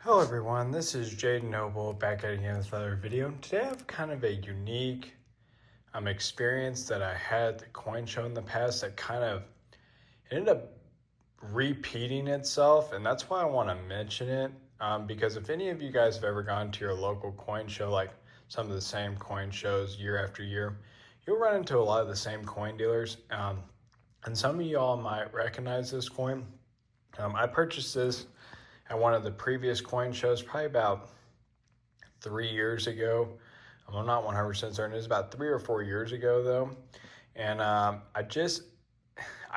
Hello everyone, this is Jaden Noble back at again with another video. Today I have kind of a unique experience that I had at the coin show in the past that kind of ended up repeating itself, and that's why I want to mention it, because if any of you guys have ever gone to your local coin show, like some of the same coin shows year after year, you'll run into a lot of the same coin dealers, and some of y'all might recognize this coin. I purchased this at one of the previous coin shows, probably about 3 years ago. I'm not 100% certain. It was about 3 or 4 years ago though. And I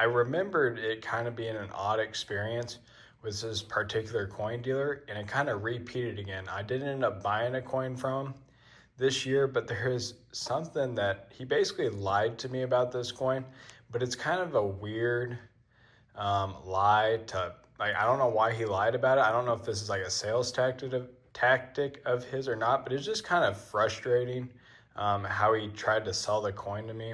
remembered it kind of being an odd experience with this particular coin dealer, and it kind of repeated again. I didn't end up buying a coin from him this year, but there is something that he basically lied to me about this coin, but it's kind of a weird lie to, like, I don't know why he lied about it. I don't know if this is like a sales tactic of his or not, but it's just kind of frustrating how he tried to sell the coin to me.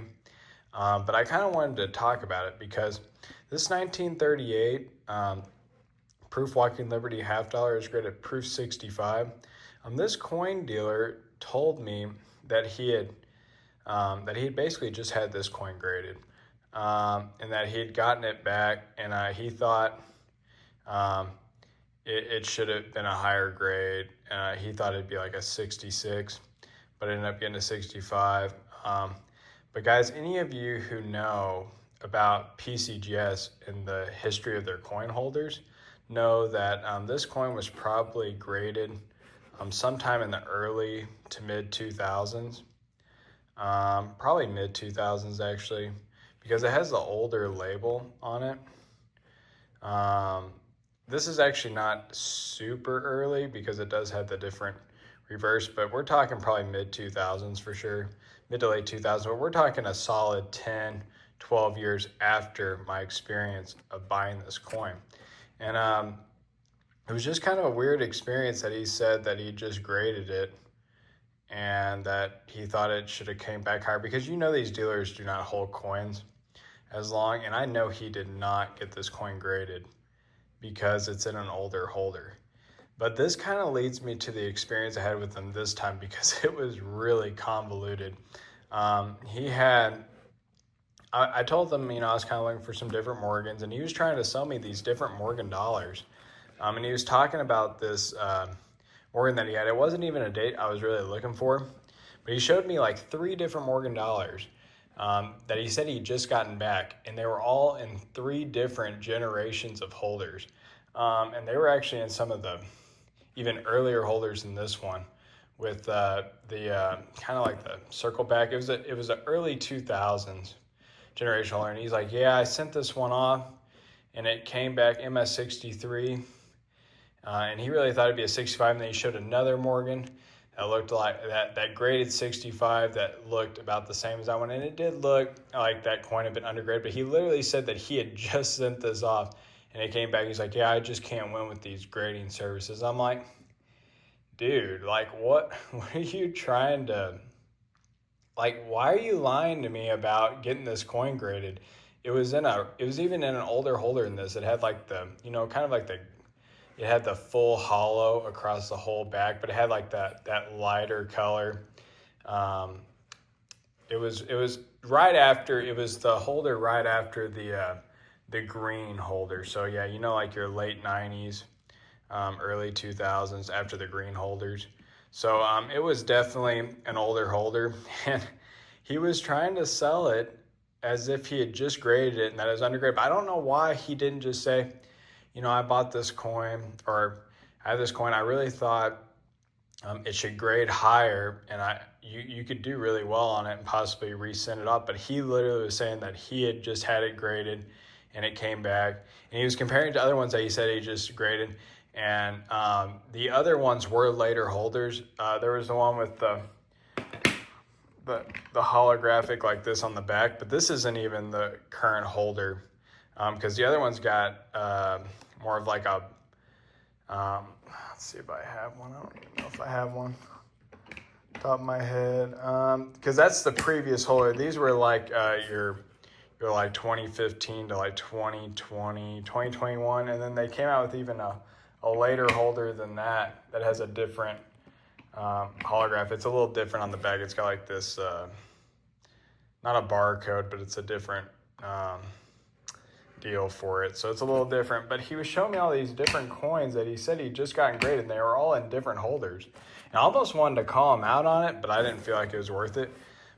But I kind of wanted to talk about it because this 1938 proof Walking Liberty half dollar is graded proof 65. This coin dealer told me that he had basically just had this coin graded, and that he had gotten it back, and he thought it should have been a higher grade. He thought it'd be like a 66, but it ended up getting a 65. But guys, any of you who know about PCGS and the history of their coin holders know that this coin was probably graded sometime in the early to mid 2000s, probably mid 2000s actually, because it has the older label on it. This is actually not super early because it does have the different reverse, but we're talking probably mid 2000s for sure, mid to late 2000s, but we're talking a solid 10, 12 years after my experience of buying this coin. And it was just kind of a weird experience that he said that he just graded it and that he thought it should have came back higher, because you know these dealers do not hold coins as long, and I know he did not get this coin graded because it's in an older holder. But this kind of leads me to the experience I had with him this time, because it was really convoluted. I told him, I was kind of looking for some different Morgans, and he was trying to sell me these different Morgan dollars. And he was talking about this Morgan that he had. It wasn't even a date I was really looking for, but he showed me like 3 different Morgan dollars that he said he'd just gotten back, and they were all in 3 different generations of holders. And they were actually in some of the even earlier holders than this one, with the kind of like the circle back. It was an early 2000s generation holder, and he's like, yeah, I sent this one off and it came back MS63, and he really thought it'd be a 65, and then he showed another Morgan that looked like that graded 65 that looked about the same as that one, and it did look like that coin had been undergraded, but he literally said that he had just sent this off and it came back. He's like, yeah, I just can't win with these grading services. I'm like, dude, like what are you trying to, like, why are you lying to me about getting this coin graded? It was even in an older holder than this. It had like the, kind of like it had the full hollow across the whole back, but it had like that lighter color. It was right after, it was the holder right after the green holder. So yeah, like your late 90s, early 2000s after the green holders. So it was definitely an older holder, and he was trying to sell it as if he had just graded it and that it was undergraded. But I don't know why he didn't just say, I bought this coin, or I have this coin. I really thought it should grade higher, and you could do really well on it and possibly resend it off. But he literally was saying that he had just had it graded and it came back, and he was comparing it to other ones that he said he just graded. And the other ones were later holders. There was the one with the holographic like this on the back, but this isn't even the current holder, because the other one's got more of like a, let's see if I have one. I don't even know if I have one top of my head, because that's the previous holder. These were like your like 2015 to like 2020, 2021, and then they came out with even a a later holder than that has a different holograph. It's a little different on the back. It's got like this, not a barcode, but it's a different deal for it. So it's a little different. But he was showing me all these different coins that he said he just got graded, and they were all in different holders. And I almost wanted to call him out on it, but I didn't feel like it was worth it.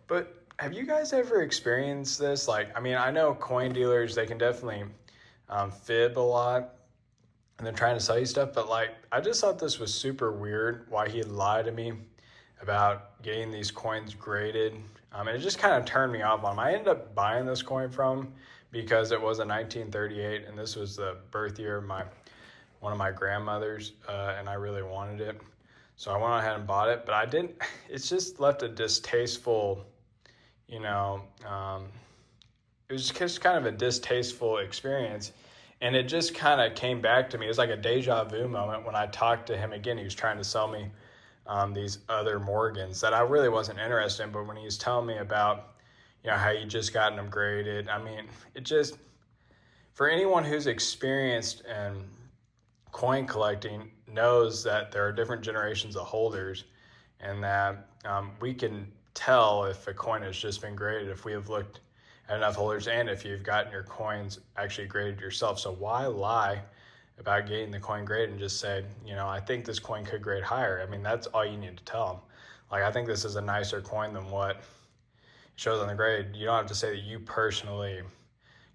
But have you guys ever experienced this? Like, I mean, I know coin dealers, they can definitely fib a lot, and they're trying to sell you stuff, but like, I just thought this was super weird why he lied to me about getting these coins graded. And it just kind of turned me off on him. I ended up buying this coin from him because it was a 1938, and this was the birth year of one of my grandmothers, and I really wanted it. So I went ahead and bought it, but I didn't, it's just left a distasteful, it was just kind of a distasteful experience. And it just kind of came back to me. It was like a deja vu moment when I talked to him again. He was trying to sell me these other Morgans that I really wasn't interested in. But when he was telling me about, how he just gotten them graded, I mean, it just, for anyone who's experienced in coin collecting knows that there are different generations of holders, and that we can tell if a coin has just been graded if we have looked at enough holders and if you've gotten your coins actually graded yourself. So why lie about getting the coin graded and just say, I think this coin could grade higher? I mean, that's all you need to tell them. Like, I think this is a nicer coin than what shows on the grade. You don't have to say that you personally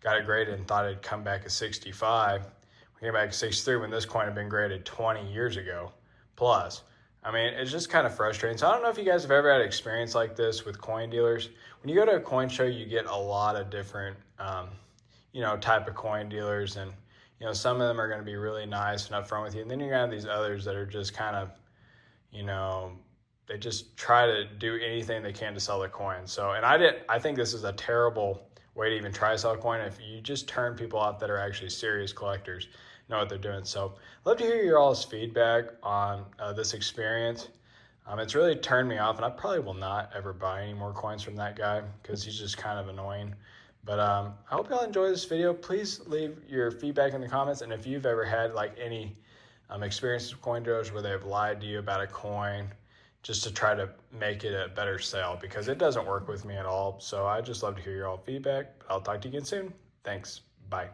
got it graded and thought it'd come back at 65. We came back at 63 when this coin had been graded 20 years ago plus. I mean, it's just kind of frustrating. So I don't know if you guys have ever had experience like this with coin dealers. When you go to a coin show, you get a lot of different, type of coin dealers. And, some of them are going to be really nice and upfront with you. And then you're going to have these others that are just kind of, they just try to do anything they can to sell their coin. So, and I think this is a terrible way to even try to sell a coin. If you just turn people off that are actually serious collectors, know what they're doing. So I'd love to hear your all's feedback on this experience. It's really turned me off, and I probably will not ever buy any more coins from that guy because he's just kind of annoying. But I hope y'all enjoy this video. Please leave your feedback in the comments, and if you've ever had like any experiences with coin dealers where they've lied to you about a coin just to try to make it a better sale, because it doesn't work with me at all. So I just love to hear your all feedback. I'll talk to you again soon. Thanks. Bye.